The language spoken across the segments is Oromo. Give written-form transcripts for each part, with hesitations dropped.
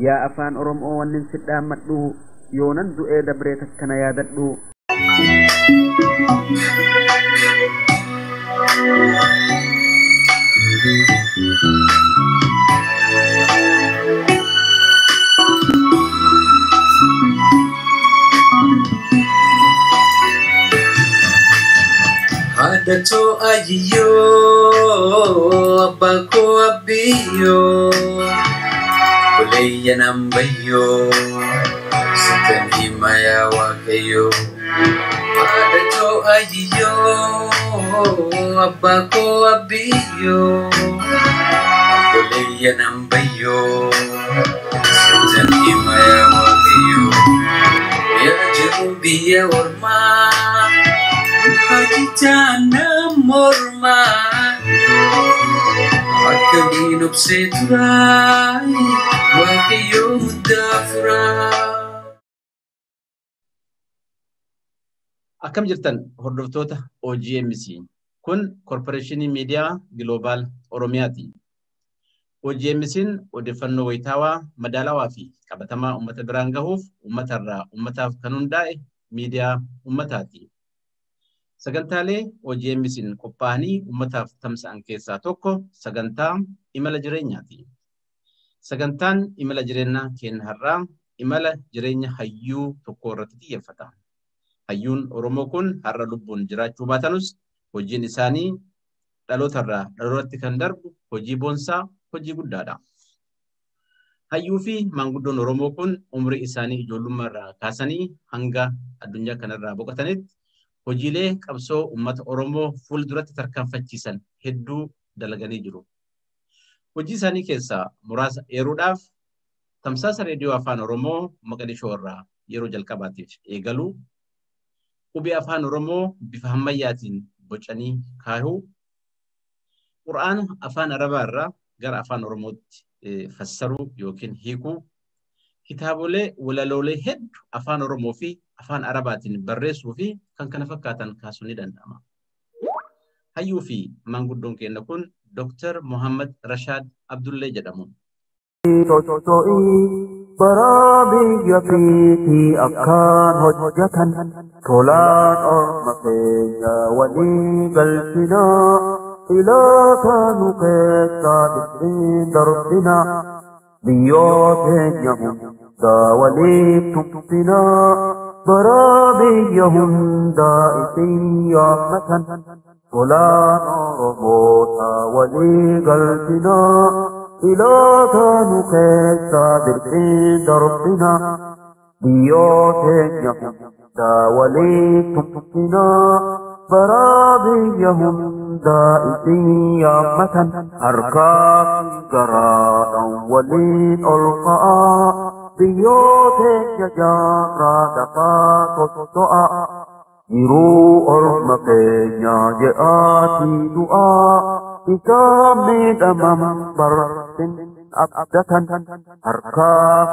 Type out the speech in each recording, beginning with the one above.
yaa afaan oromoo wannin sidhaammadhu yoonan du'ee dabree takkana yaadadhu. Hadato ayiyo abako abiyo Kuleya nambayo Sitani maya wakayo Hadato ayiyo abako abiyo Kuleya nambayo Sitani maya wakayo Ya jubiya warma Hajitana morma Akabin obseturai Wakayo mudafra. Akkam jirtan hordoftoota OGMC kun Corporation Media Global Oromiyaati. OGMC'n odeeffannoo wayitaawaa madaalawaa fi qabatamaa uummata biraan gahuuf uummatarraa uummataaf kan hundaa'e miidiyaa uummataati. Sagantaalee OGMC'n qophaa'anii uummataaf tamsa'an keessaa tokko sagantaa imala jireenyaati. Sagantaan imala jireenyaa keenya har'aa imala jireenya hayyuu tokko irratti xiyyeeffata. Hayyuun Oromoo kun har'a lubbuun jiraachuu baatanus hojiin isaanii dhalootarraa dhalootatti kan darbu hojii boonsaa hojii guddaadha. Hayyuu fi maanguddoon Oromoo kun umrii isaanii ijoollummaarraa kaasanii hanga addunyaa kanarraa boqotanitti hojiilee qabsoo uummata Oromoo fuulduratti tarkaanfachiisan hedduu dalaganii jiru. Hojii isaanii keessaa muraasa eeruudhaaf tamsaasa reediyoo afaan Oromoo Maqdishoo irraa yeroo jalqabaatiif eegaluu, qubee afaan Oromoo bifa ammayyaatiin bocanii kaahuu, Qur'aana afaan Arabaa irraa gara afaan Oromootti fassaruu yookiin hiikuu, kitaabolee walaloolee hedduu afaan Oromoo fi afaan Arabaatiin barreessuu fi kan kana fakkaatan kaasuun ni danda'ama. Hayyuu fi maanguddoon keenya kun Dr. Muhammad Rashad Abdullee jedhamu. Barabiyya fiiti akkaan hojjetan tolaan orma keenya walii galchinaa ilaata nu keessaa ittiin darbinaa biyyoo keenya hundaa walii tuqsinaa barabiyya hundaa isin yaammatan tolaan oromoota walii galchinaa ilaata nu keessaa ittiin darbinaa biyyoo keenya hundaa walii tuqsinaa barabiyya hundaa isin yaammatan harkaa garaadhaan waliin ol ka'aa biyyoo keenya jaarraa dafaa totta'aa jiruu orma keenya je'aatii du'aa isaa miidhaman barsin abdatan harkaa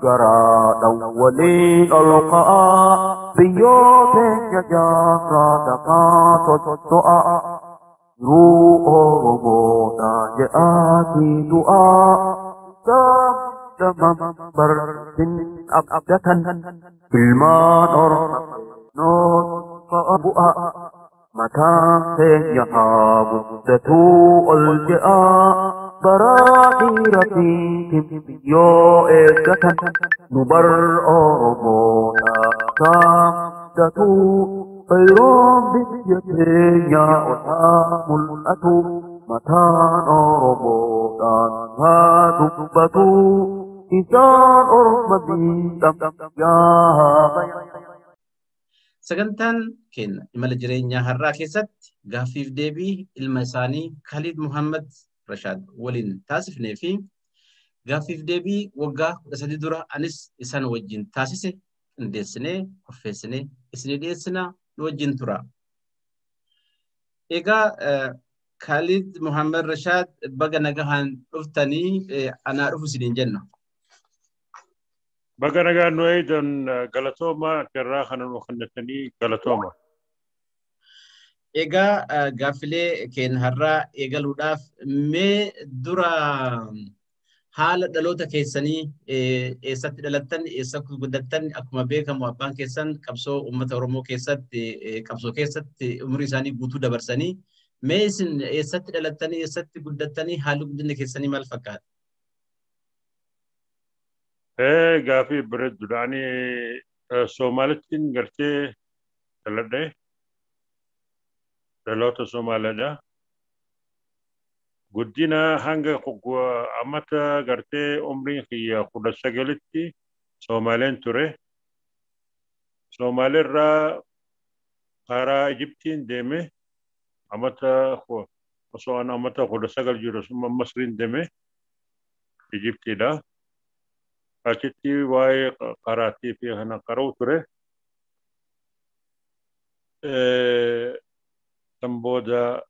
garaadhaan waliin ol ka'aa biyyoo keenya jaarraa dafaa totta'aa jiruu oromoodha je'aatii du'aa isaa miidhaman barsin abdatan ilmaan orma noon ka'a bu'aa mataan keenya haa guddatuu ol je'aa baraa dhiiratiin biyyoo eeggatan nu bar oromoodha kaa guddatuu bayroon biyya keenya otaa mul'atu mataan oromoodhaan haa dubbatuu isaan orma miidham yaa. Sagantaan keenya imala jireenyaa har'aa keessatti gaaffiif deebii ilma isaanii Khalid Muhammad Rashad waliin taasifnee fi gaaffiif deebii waggaa 13 dura anis isaan wajjin taasise qindeessinee kurfeessinee isinii dhiyeessinaa nu wajjin tura. Egaa Khalid Muhammad Rashad baga nagahaan dhuftanii anaa dhufu isiniin jenna. Baganaga Nuaidan Galatoma, Kerrahan and Wakanatani, Galatoma. Ega Gafile Ken Harra Egaludaaf me dura haala dhaloota keessanii eessatti dhalattan eessatti guddattan akkuma beekamu abbaan keessan qabsoo uummata Oromoo keessatti qabsoo keessatti umurii isaanii guutuu dabarsanii mee isin eessatti dhalattanii eessatti guddattanii haalli guddina keessanii maal fakkaata? Gaafii bareedduudha. Ani Somaalittiin gartee dhaladhe dhaloota Somaaliidha. Guddina hanga ammata gartee umriin kiyya 19tti Soomaaliin ture. Somaaliirraa karaa Ijiptiin deeme ammata osoo an ammata 19 jiru summa Masriin deeme Ijiptiidha. Achitti waa'ee qaraatii fi kana qara'u ture. San booda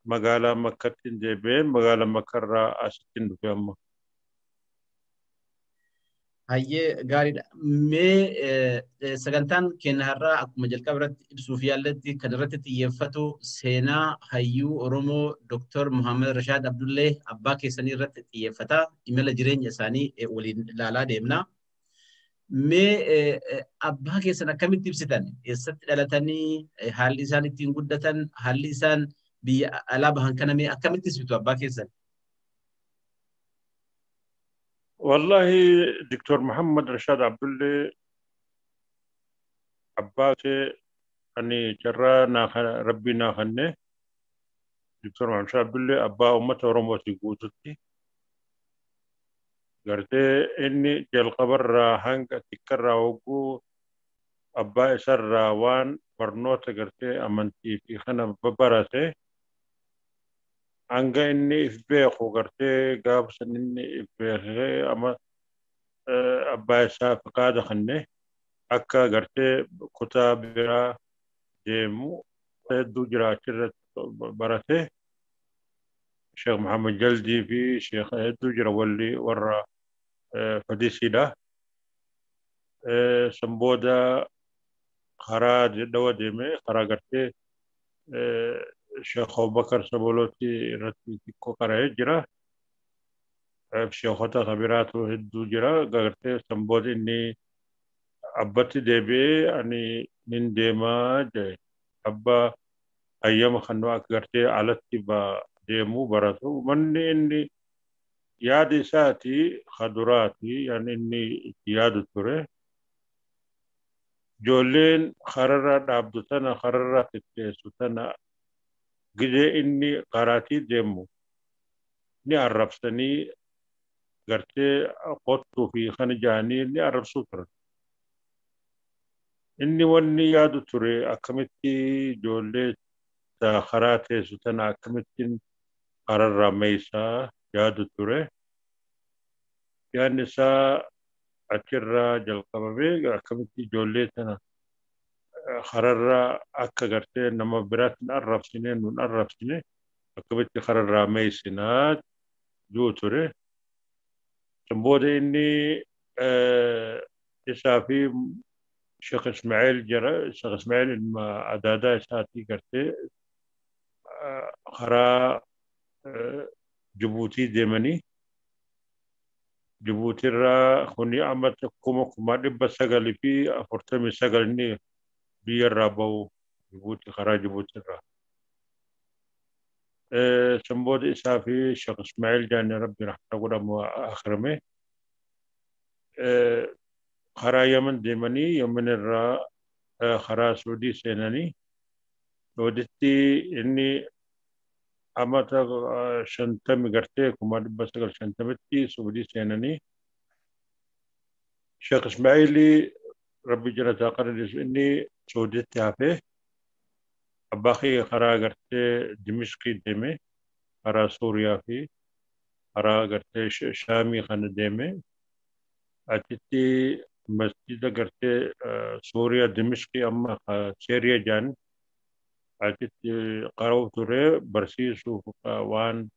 magaalaa Makkattiin deebi'ee magaalaa Makkarraa asittiin dhufe amma. Hayyee gaariidha. Mee sagantaan keenya har'aa akkuma jalqaba irratti ibsuuf yaalletti kan irratti xiyyeeffatu seenaa hayyuu Oromoo Dr. Muhammad Rashaad Abdullee abbaa keessanii irratti xiyyeeffata. Imala jireenya isaanii waliin ilaalaa deemna. Mee abbaa keessan akkamitti ibsitan? Eessatti dhalatanii haalli isaan ittiin guddatan haalli isaan biyya alaa bahan kana mee akkamitti ibsitu abbaa keessan? والله دكتور محمد رشاد عبد الله عباسي أني جرى ربي ناخنه دكتور محمد رشاد عبد الله أبا أمة ورمو سيقوتتي قرتي إني جل قبر هنگ تكرر وقو أبا إسر وان برنوت قرتي أمنتي في خنا ببرسه anga inni ifbeeku gartee gaabsan inni ifbeekee ama abbaa isaa faqaada kanne akka gartee kutaa biraa deemu hedduu jiraachirratti barate Sheekh Muhammad Jaldii fi Sheekh hedduu jira walli warra fadisiidha. San booda karaa dawa deeme karaa gartee Sheekh Abubakar Saboloti irratti xiqqoo qara'ee jira. Sheekota kabiraatu hedduu jira. Gartee san booda inni abbatti deebi'ee ani nin deemaa jedhe. Abba ayyama kan akka gartee alatti deemuu baratu. Manni inni yaada isaati kaduraati yani inni itti yaadu ture. Ijoolleen kararra dhaabdu tana kararra xiqqeessu tana gide inni qaraatii deemu ni arrabsanii gartee qottuu fi kan jaanii ni arrabsuu turan. Inni wanni yaadu ture akkamitti ijoollee karaa teessu tana akkamittiin kararraa meeysaa yaadu ture. Yaadni isaa achirraa jalqabamee akkamitti ijoollee tana kararraa akka gartee nama biraatti nun arrabsine akkamitti kararraa meeysinaa juu ture. San booda inni isaa fi Sheekh Ismaa'eel jira. Sheekh Ismaa'eel ilma adaadaa isaatii gartee karaa Jibuutii deemanii Jibuutiirraa kuni ammata 949 inni biyya irraa bahu Jibuutii karaa Jibuutiirraa. San booda isaa fi Sheekh Ismaa'eel jaanii rabbi rahmata godhamu akrame karaa Yaman deemanii Yaman irraa karaa Suudii seenanii Suuditti inni ammata 50 gartee 1950tti Suudii seenanii Sheekh Ismaa'eel rabbi jalataa qadadisu inni Suuditti hafe abbaa kiyya karaa gartee Dimishqii deeme karaa Suuriyaa fi karaa gartee Shaamii kana deeme achitti masjida gartee Suuriyaa Dimishqii amma Seeriyaa jaan achitti qara'u ture barsiisuuf waan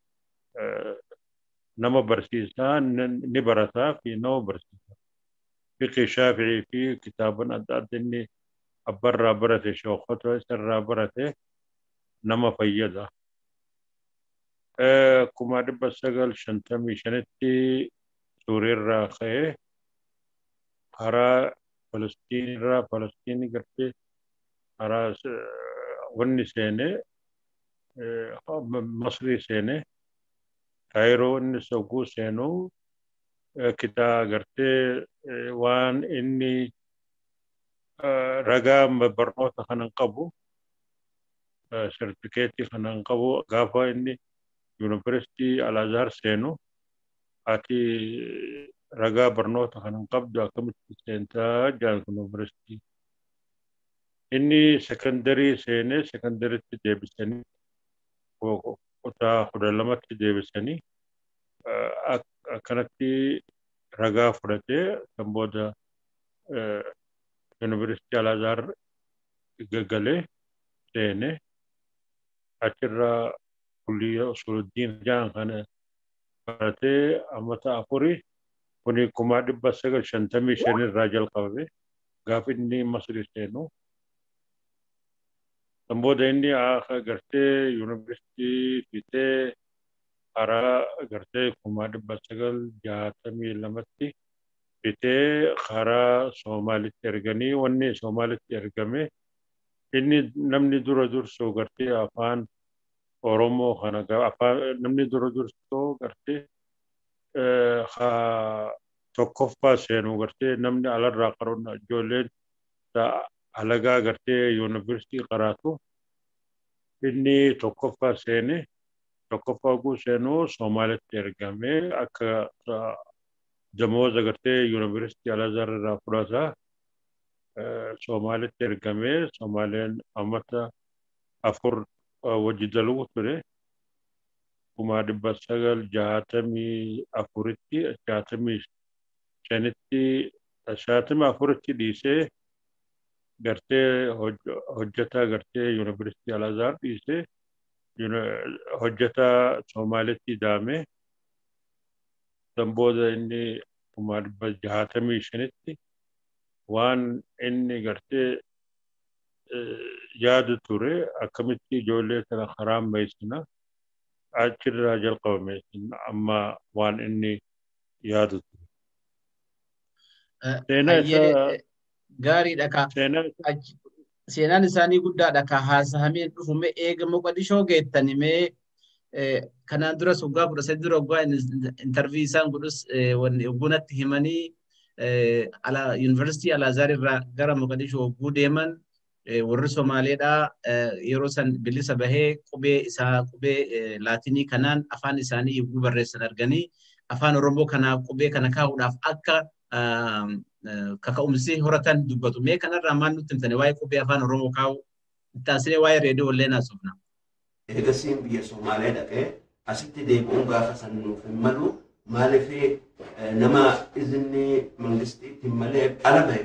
nama barsiisaa ni barataa fi nama barsiisaa. Fiqhi Shaafi'ii fi kitaaban adda adda inni abbarraa barate sheekota isarraa barate nama fayyada. 1955tti Suuriirraa ka'ee karaa Falastiinii gartee karaa wanni seenee Masrii seenee Kaayiroo inni sogguu seenuu kitaa gartee waan inni ragaa barnoota kanan qabu sertifikeetii kanan qabu gaafa inni Yuunivarsiitii Al-Azhar seenu ati ragaa barnoota kanan qabdu akkamitti seentaa Jaansan Yuunivarsiitii. Inni sekondarii seenee sekondariitti deebisanii kutaa 12tti deebisanii akkanatti ragaa fudhatee kan booda Yuunivarsiitii Al-Azhar gaggalee seenee achirraa kulliyyaa Usuluddin jaan kana baratee ammata afurii kuni 1955 irraa jalqabame gaafa inni Masrii seenu. Kan booda inni akka gartee Yuunivarsiitii fitee karaa gartee 1962tti fitee karaa Soomaalitti erganii wanni Soomaalitti ergame inni namni dura dursoo gartee afaan Oromoo kana namni dura dursoo gartee tokkoffaa seenu gartee namni alarraa qaroon ijoolleen alagaa gartee Yuunivarsiitii qaraatu inni tokkoffaa seene tokkoffaa guu seenuu Soomaalitti ergame akka jamooza gartee Yuunivarsiitii Al-Azhar irraa fudhata Soomaalitti ergame Soomaaleen ammata afur wajji daluu ture 1964tti dhiisee gartee hojjeta gartee Yuunivarsiitii Al-Azhar dhiisee hojjeta Soomaalitti daame san booda inni 1965tti waan inni gartee yaadu ture akkamitti ijoollee kana karaa meessina achirraa jalqabame amma waan inni yaadu ture. Gaariidha ka seenaan isaanii guddaadha ka haasahamee dhufume eega Moqodishoo geettanimee kanaan dura waggaa 13 dura waggaa intervii isaan godhus oggunatti himanii Yuunivarsiitii Al-Azhar irraa gara Moqodishoo ogguu deeman warri Somaaleedhaa yeroo san bilisa bahee qubee laatinii kanaan afaan isaanii yogguu barreessan arganii afaan Oromoo kanaaf qubee kana kaa'uudhaaf akka kaka'umsi horatan dubbatu. Mee kanarraa maal nutti himtani waa'ee qubee afaan Oromoo kaa'u taasisee waa'ee reediyoo illee naasofna. Eegasiin biyya Somaalee dhaqee asitti deebi'uun gaafa san nuuf hin malu maaliif nama izinni mangistiitiin malee ala bahe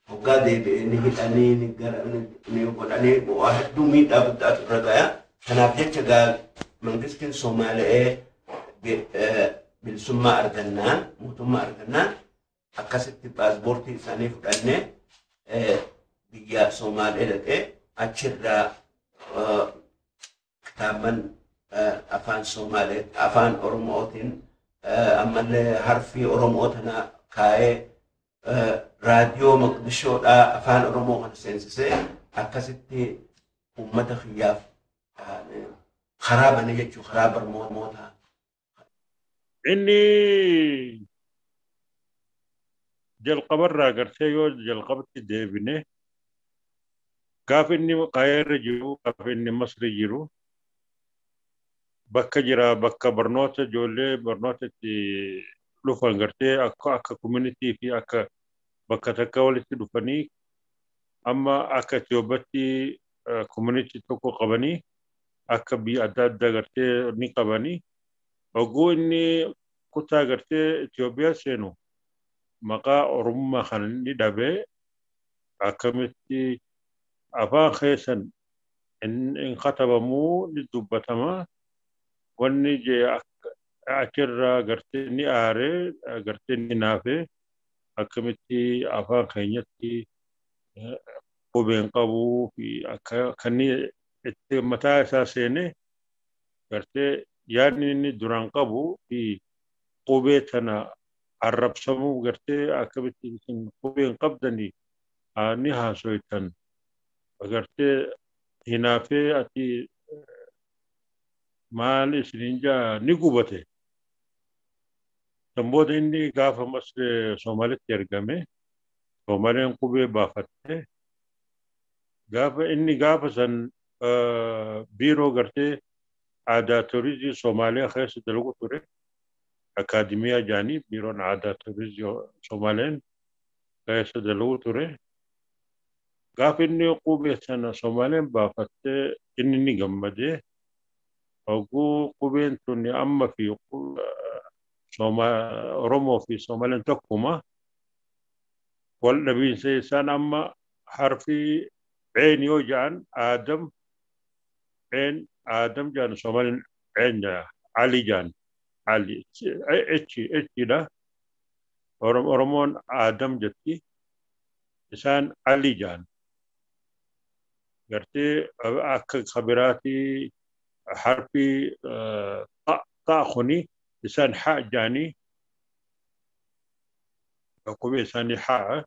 hoggaa deebi'ee ni hidhanii ni godhanii waa hedduu miidhaa guddaatu irra gaya. Kanaaf jecha mangistiin Somaalee bilisummaa argannaan mootummaa argannaan akkasitti paaspoortii isaanii fudhannee biyya Somaalee dhaqee achirraa kitaaban afaan Somaalee afaan Oromootiin ammallee harfii Oromoo tana kaa'ee raadiyoo Moqdishoodhaa afaan Oromoo kana seensisee akkasitti uummata kiyyaaf karaa bane jechuu karaa barnootaa. Inni jalqabarraa gartee yoo jalqabatti deebine gaafa inni Kaayiroo jiru gaafa inni Masrii jiru bakka jira bakka barnoota ijoollee barnoota itti dhufan gartee akka community fi akka bakka takka walitti dhufanii amma akka Itiyoophiyatti community tokko qabanii akka biyya adda addaa gartee ni qabanii ogguu inni kutaa gartee Itiyoophiyaa seenu maqaa Oromummaa kan inni dhabee akkamitti afaan keessan in katabamuu ni dubbatama wanni jee achirraa gartee ni aaree gartee ni naafee akkamitti afaan keenyatti qubeen qabuu fi akka kanni itti mataa isaa seenee gartee yaadni inni duraan qabu fi qubee tana arrabsamuu gartee akkamitti isin qubeen qabdanii ni haasoytan gartee hinaafee ati maal isiniin jaa ni gubate Tambooda inni gaafa mas Somaalitti ergame Somaaleen qubee baafatte gaafa san biiroo gartee aadaa turizimii Somaaliyaa keessa dalagu ture akaadimiyaa jaanii biiroon aadaa turizimii Somaaleen keessa dalagu ture gaafa inni qubee sana Somaaleen baafatte inni ni gammadee oguu qubeen tuni amma fi Oromoo fi Somaaleen tokkuma wal dhabiinsa isaan amma harfi عين يوجعن آدم جان سومالين عين علي جان علي اتشي ده أرمون آدم جتي إنسان علي جان قرتي خبراتي حرفي طاخني إنسان حاء جاني أقوى إنسان حاء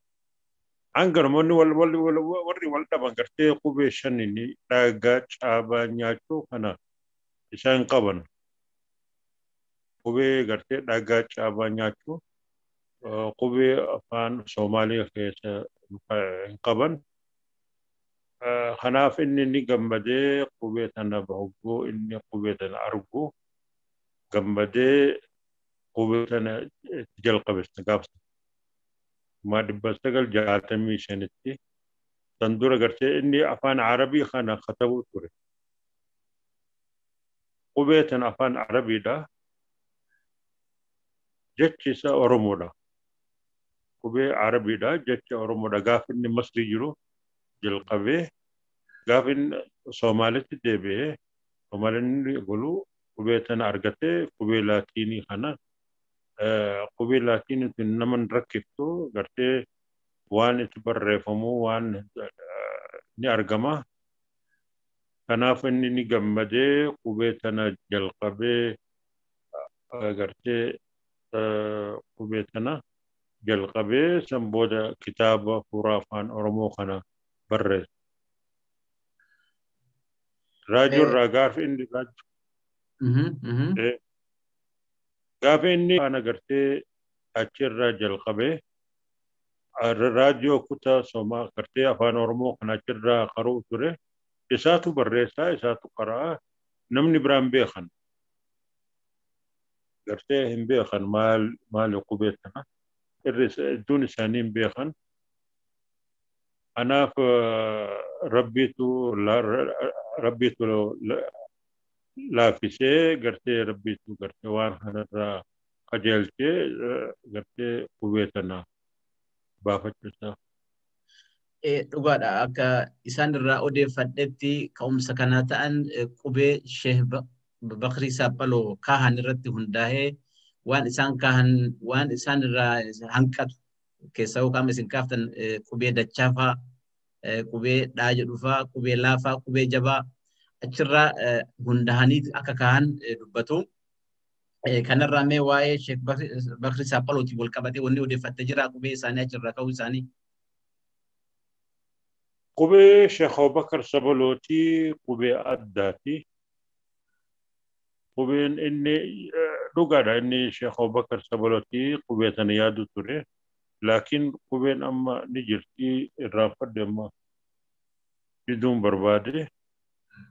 Anggar moni warri waldaban gartee qubee shanini dhagaa caabaa nyaachuu kana isaan qaban qubee gartee dhagaa caabaa nyaachuu qubee afaan Soomaaliyaa keessa hin qaban kanaaf inni ni gammadee qubee tana bahuu inni qubee tana argu gammadee qubee tana jalqabes gaafsa ما دبستقل جاتمي شنتي تندور قرتي إني أفان عربي خانا خطبو توري قبيتن أفان عربي دا جتشيسا أورمو دا قبي عربي دا جتش أورمو دا غافن مصري جرو جل قبي غافن صومالي تدبي صومالي يقولوا قبيتن أرغتي قبي لاتيني خانا قبيل لكن نمن ركبتو قرتي وان تبرفمو وان نرجمه كنافني نجمدي قبيتنا جلقبي قرتي قبيتنا جلقبي سمبودا كتاب خرافان أرموخنا برز راجل راجار إندي راجل gaafa inni ana gartee achirra jalqabe raadiyoo kutaa Somaa gartee afaan Oromoo kan achirra qaruu ture isaatu barreessaa isaatu qaraa namni biraan beekan gartee hin beekan maal qubee tana iddoon isaanii hin beekan anaaf rabbiitu laafisee gartee rabbiitu gartee waan kanarraa qajeelchee gartee qubee tana baafachuusaa. Dhugaadha akka isaan irraa odeeffadhetti ka'umsa kana ta'an qubee Sheekh Bakrii Saapphaloo kaahan irratti hundaa'ee waan isaan irraa hanqatu keessaa qaama isin kaaftan qubee dachaafaa qubee dhaa jedhufaa qubee laafaa qubee jabaa achirraa hundaa'anii akka kaahan dubbatu. Kanarraa mee waa'ee Sheekh Bakrii Saapphalootiin wal qabatee wanni odeeffattee jira qubee isaanii achirraa ka'uu isaanii. Qubee Sheekh Bakar Saaphalootii qubee addaati. Qubeen inni dhugaadha inni Sheekh Bakar Saaphalootii qubee tana yaadu ture. Laakiin qubeen amma ni jirti irraanfadde amma fiduun barbaade.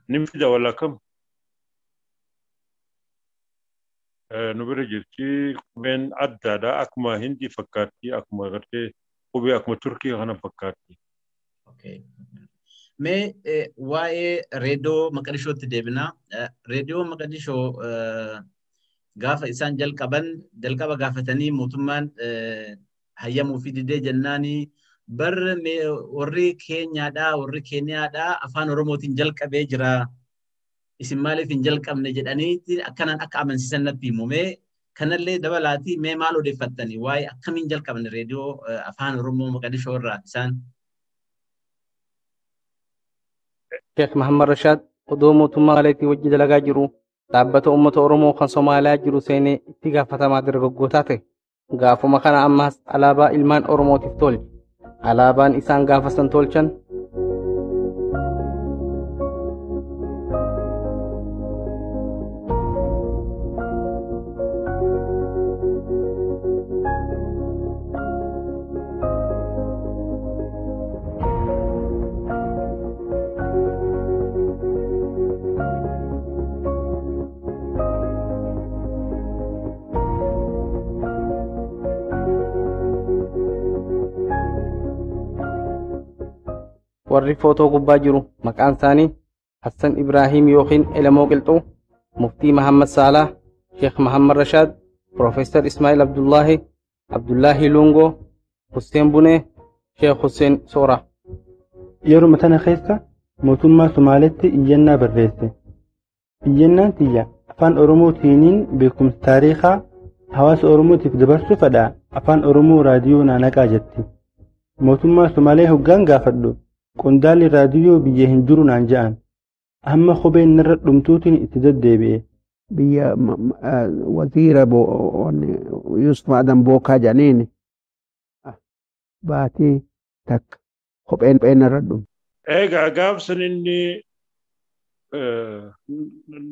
Ni fida wala kam. Nubira jirti qubeen addaadha akkuma Hindii fakkaatti akkuma gartee qubee akkuma Turkii kana fakkaatti. Mee waa'ee reediyoo Maqdishootti deebinaa. Reediyoo Maqdishoo gaafa isaan jalqaba gaafatanii mootummaan hayyamuu fi didee jennaanii warri Keeniyaadhaa afaan Oromootiin jalqabee jira. Isin maaliif hin jalqabne jedhanii akkanaan akka amansiisan natti himu. Mee kanallee dabalaatii mee maal odeeffattanii waa'ee akkamiin jalqabne reediyoo afaan Oromoo Maqdishoo irraa isaan? Sheekh Muhammad Rashaad odoo mootummaa Maaleetii wajji dalagaa jiru dhaabbata uummata Oromoo kan Somaaliyaa jiru seenee itti gaafatamaa dargaggootaa ta'e gaafuma kana ammas alaabaa ilmaan Oromootiif tolche. Alaabaan isaan gaafa san tolchan warri footoo gubbaa jiru maqaan isaanii Hassan Ibrahim yookiin Elamoo Qilxuu, Muftii Muhammad Salah, Sheekh Muhammad Rashaad, Profeesar Ismaa'il Abdullaahi Luungoo, Hussein Bunee, Sheekh Hussein Sooraa. Yeruma tana keessa mootummaa Somaaleetti iyyannaa barreesse. Iyyannaan tiyya afaan Oromootiiniin beekumsa taariikaa hawaasa Oromootiif dabarsuu fedha afaan Oromoo raadiyoo naanaqaa jetti. Mootummaa Somaalee hoggaan gaafadhu qondaalli raadiyoo biyya hin jiru naan ja'an. Amma kopheen narra dhumtuutiin itti deddeebi'e. Biyya wasiira Yusuf Adam Bookaa jedhaniin baatii takka kopheen narra dhumte. Egaa gaafsan inni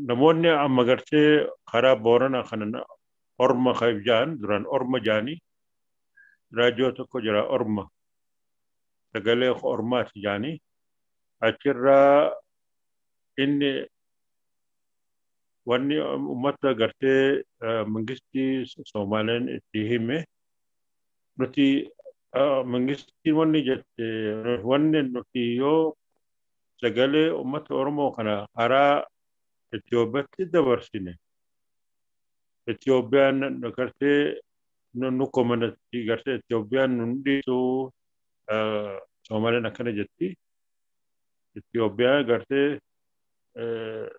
namoonni amma gartee karaa Booranaa kana Orma kan ja'an duraan Orma ja'anii raadiyoo tokko jira Orma sagalee Ormaati ja'anii achirraa inni wanni ummata gartee mangistii Somaaleen itti hime nuti mangistiin wanni jette wanni nuti yoo sagalee ummata Oromoo kana karaa Itoophiyaatti dabarsine Itoophiyaan gartee nu komanatti gartee Itoophiyaan nu dhiisu Somaaleen akkana jetti Itoophiyaan gartee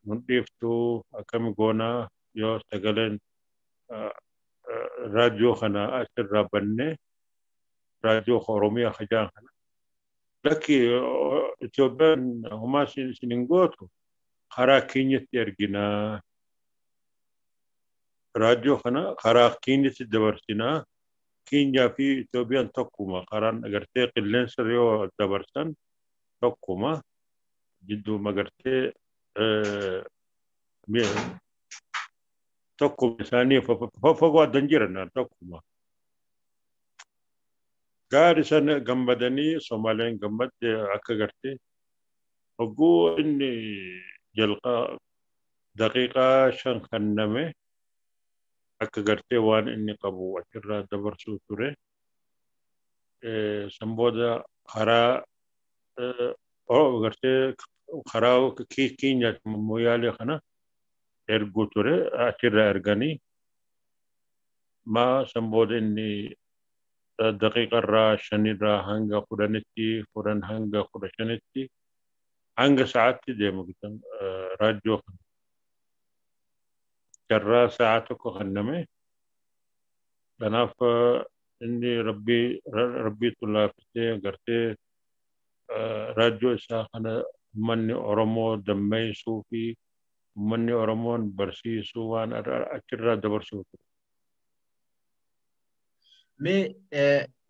nun dhiiftu akkami goonaa yoo sagaleen raadiyoo kana achirraa bannee raadiyoo Oromiyaa hajaan kana lakki Itoophiyaan homaa isin hin gootu karaa keenyatti erginaa raadiyoo kana karaa keenyatti dabarsinaa keenyaa fi Itoophiyaan tokkuma karaan agartee qilleensa yoo dabarsan tokkuma jidduu magartee tokkuma isaanii fagoo addan jiran tokkuma. Gaari sana gammadanii Somaaleen gammadde akka gartee hogguu inni jalqaa daqiiqaa 5 kenname akka gartee waan inni qabu achirraa dabarsuu ture. Sambooda karaa gartee karaa keenya Moyaalee kana erguu ture achirraa erganii maa sambooda inni daqiiqarraa 5 hanga 10 hanga 15 hanga sa'aatti deemu gitan raadiyoo kana jarraa sa'a tokko kenname kanaaf inni rabbiitu laaffisee gartee raadiyoo isaa kana ummanni Oromoo dammeessuu fi ummanni Oromoon barsiisuu waan achirraa dabarsuu ture. Mee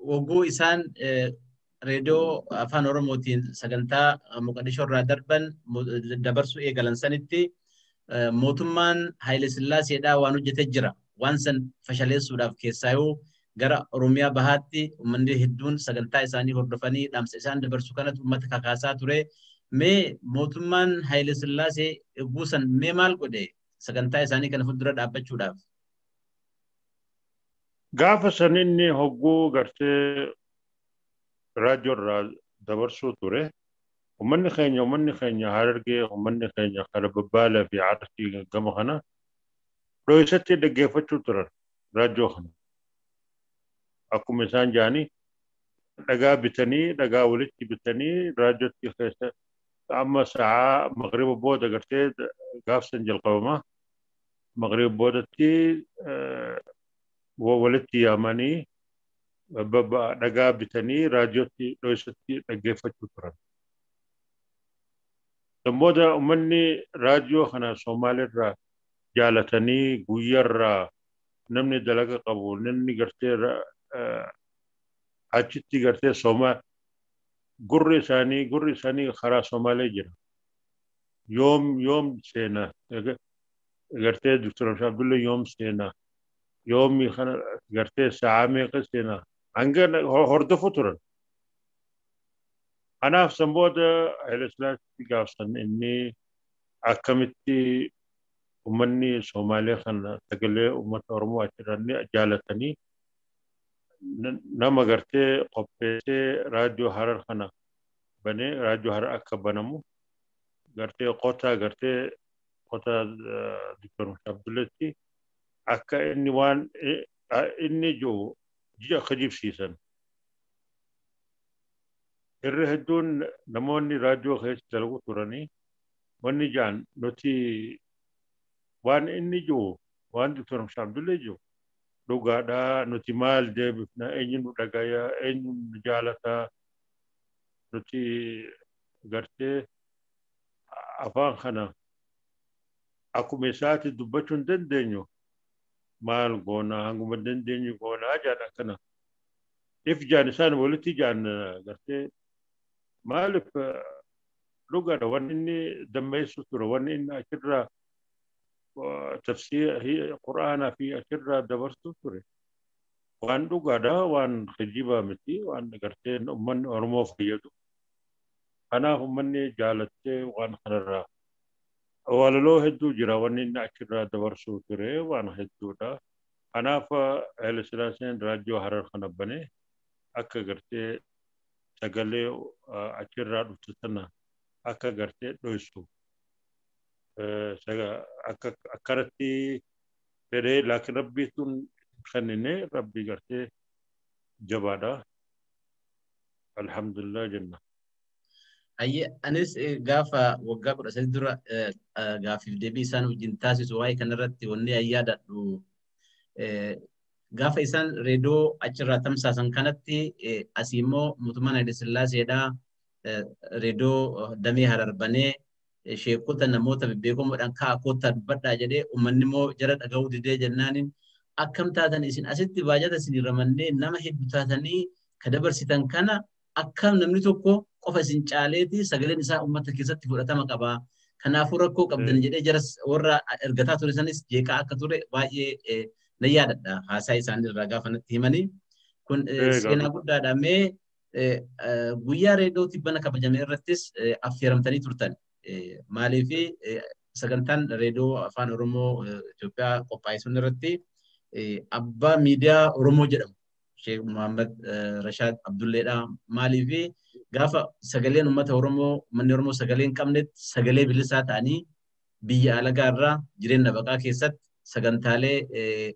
wagguu isaan reediyoo afaan Oromootiin sagantaa Moqodishoo irraa darban dabarsuu eegalan sanitti mootummaan Haile Sillaaseedhaa waan hojjetee jira. Waan san fashaleessuudhaaf keessaayuu gara Oromiyaa bahaatti uummanni hedduun sagantaa isaanii hordofanii dhaamsa isaan dabarsu kanatu uummata kakaasaa ture. Mee mootummaan Haile Sillaasee buusan mee maal godhe sagantaa isaanii kana fuuldura dhaabbachuudhaaf? Gaafa san inni hogguu gartee raadiyoo irraa dabarsuu ture. Ummanni keenya Harargee ummanni keenya kara Babbaalaa fi Arsii gama kana dho'isatti dhaggeeffachuu turan raadiyoo kana. Akkuma isaan jaanii dhagaa bitanii dhagaa walitti bitanii raadiyootti keessa amma sa'a magriba booda gartee gaafsan jalqabama magriba boodatti walitti yaamanii dhagaa bitanii raadiyootti dho'isatti dhaggeeffachuu turan. Booda ummanni raadiyoo kana Somaaleerraa jaalatanii guyyarraa namni dalaga qabu namni gartee achitti gartee Soomaa gurri isaanii karaa Somaalee jira. Yoom seenaa gartee Dr. Abdullah yoom seenaa yoomi kana gartee sa'aa meeqa seenaa hanga hordofu turan. Anaaf san booda Haile Sillaasee gaafsan inni akkamitti ummanni Somaalee kana sagalee uummata Oromoo achirranni jaalatanii nama gartee qopheessee raadiyoo Harar kana banee raadiyoo Harar akka banamu gartee qotaa Dr. Abdullatti akka inni waan inni jiru ji'a akka jibsiisan. Irra hedduun namoonni raadiyoo keessa dalagu turanii wanni jaan nuti waan inni jiru waan Dr. Abdullah jiru dhugaadhaa nuti maal deebifna eenyu nu dhagaya eenyu nu jaalataa nuti gartee afaan kana akkuma isaatti dubbachuu hin dandeenyu maal goona hanguma dandeenyu goonaa jaan akkana if jaan isaan walitti jaan gartee maaliif dhugaadha wanni inni dammeessu ture wanni inni achirraa tafsiir quraanaa fi achirraa dabarsu ture waan dhugaadha waan kijibaa miti waan gartee ummanni Oromoo fayyadu. Kanaaf ummanni jaalattee waan kanarraa walaloo hedduu jira wanni inni achirraa dabarsuu ture waan hedduudha. Kanaaf Haile Sillaaseen raadiyoo Harar kana banee akka gartee sagalee achirraa dhuftu sana akka gartee dho'isu akkanatti fedhee laakiin rabbii tun kennine rabbii gartee jabaadha. Alhamdulillah jenna. Anis gaafa waggaa 13 dura gaafiif deebii isaan wajjin taasisu waa'ee kanarratti wanni yaadadhu gaafa isaan reediyoo achirraa tamsaasan kanatti asii immoo mootummaan Haile Sillaaseedhaa reediyoo damee Harar banee sheekota namoota bebbeekamoodhaan ka'a kottaa dubbadhaa jedhee uummanni immoo jara dhaga'uu didee jennaaniin akkam taatan isin asitti baajata isin ramannee nama hedduu taatanii ka dabarsitan kana akkam namni tokko qofa isin caaleeti sagaleen isaa uummata keessatti fudhatama qaba. Kanaafuu rakkoo qabdan jedhee jaras warra ergataa ture sanis jeeqaa akka ture baay'ee na yaadadha haasaa isaanii irraa gaafa natti himanii. Kun seenaa guddaadha. Mee guyyaa reediyoo tibbana kabajame irrattis affeeramtanii turtan. Maaliifi sagantaan reediyoo afaan Oromoo Itoophiyaa qophaa'isuun irratti abbaa miidiyaa Oromoo jedhamu Sheekh Muhammad Rashaad Abdulleedha. Maaliifi gaafa sagaleen uummata Oromoo manni Oromoo sagalee hin qabnetti sagalee bilisaa ta'anii biyya alagaa irraa jireenya baqaa keessatti sagantaalee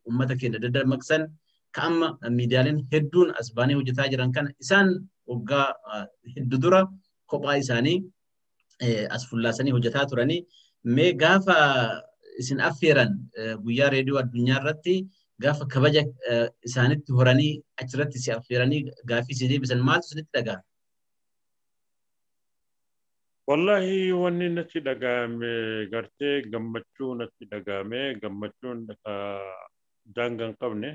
uummata keenya dammaqsan ka'amma miidiyaaleen hedduun as baanee hojjetaa jiran kana isaan waggaa hedduu dura kophaa isaanii as fullaasanii hojjetaa turanii. Mee gaafa isin affeeran guyyaa reediyoo addunyaa irratti gaafa kabaja isaanitti horanii achirratti si affeeranii gaafii si deebisan maaltu isinitti dhaga'ame? Wallahi wanni natti dhaga'ame gartee gammachuu natti dhaga'ame gammachuun daangaa hin qabne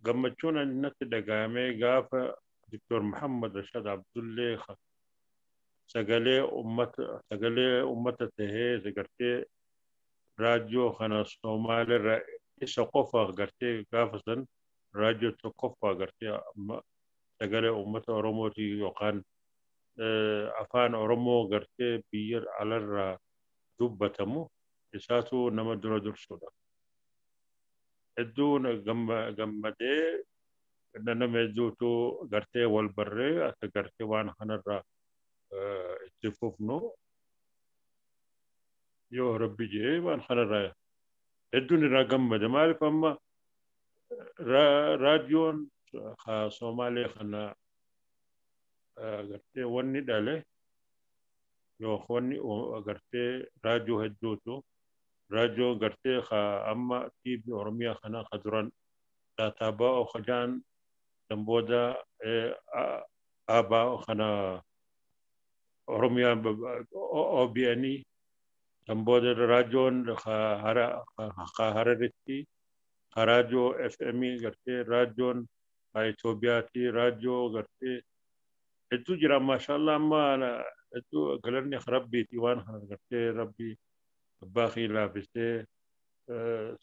gammachuun natti dhaga'ame gaafa Dr. Muhammad Rashaad Abdullee sagalee ummata tahee gartee raadiyoo kana Somaaliirraa isa qofa gartee gaafa san raadiyoo tokkoffaa gartee sagalee ummata Oromooti yookaan afaan Oromoo gartee biyya alarraa dubbatamu isaatu nama dura dursuudha. Hedduun gammadee nama hedduutu gartee wal barree akka gartee waan kanarraa itti fufnu yoo rabbi jedhee waan kanarraa hedduun irraa gammade. Maaliif amma raadiyoon Somaalee kana gartee wanni dhale yoo wanni gartee raadiyoo hedduutu raadiyoo gartee amma TV Oromiyaa kana duran taataabaa hojaan dambooda abaa kana Oromiyaa OBN سمبود راجون خاررتي راجو اف امي غرتي راجون ايتوبياتي راجو غرتي ادو جرا ما شاء الله ما انا ادو قالني ربي تيوان غرتي ربي باخي لابسه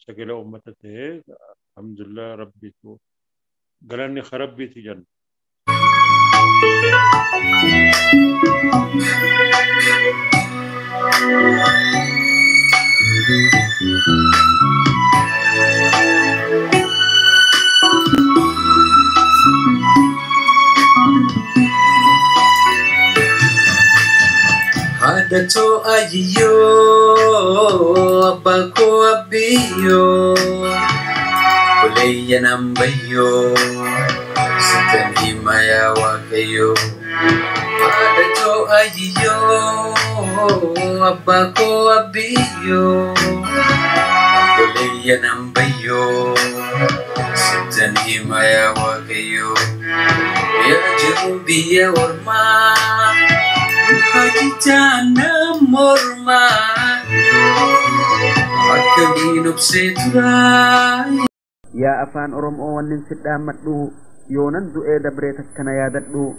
سجل امته الحمد لله ربي تو قالني خربي تجن Hadato ayiyo, abako abiyo, kuleya nambayo, sitan himaya wakayo. Hadato ayiyo, abako abiyo, kuleya nambayo, sitan himaya wakayo. Ya jerubiya warma. Hajitana morma Akadinop seturai yaa afaan oromoo wannin sidhaan madhu yoonan du'ee dabreet akkana yaadadhu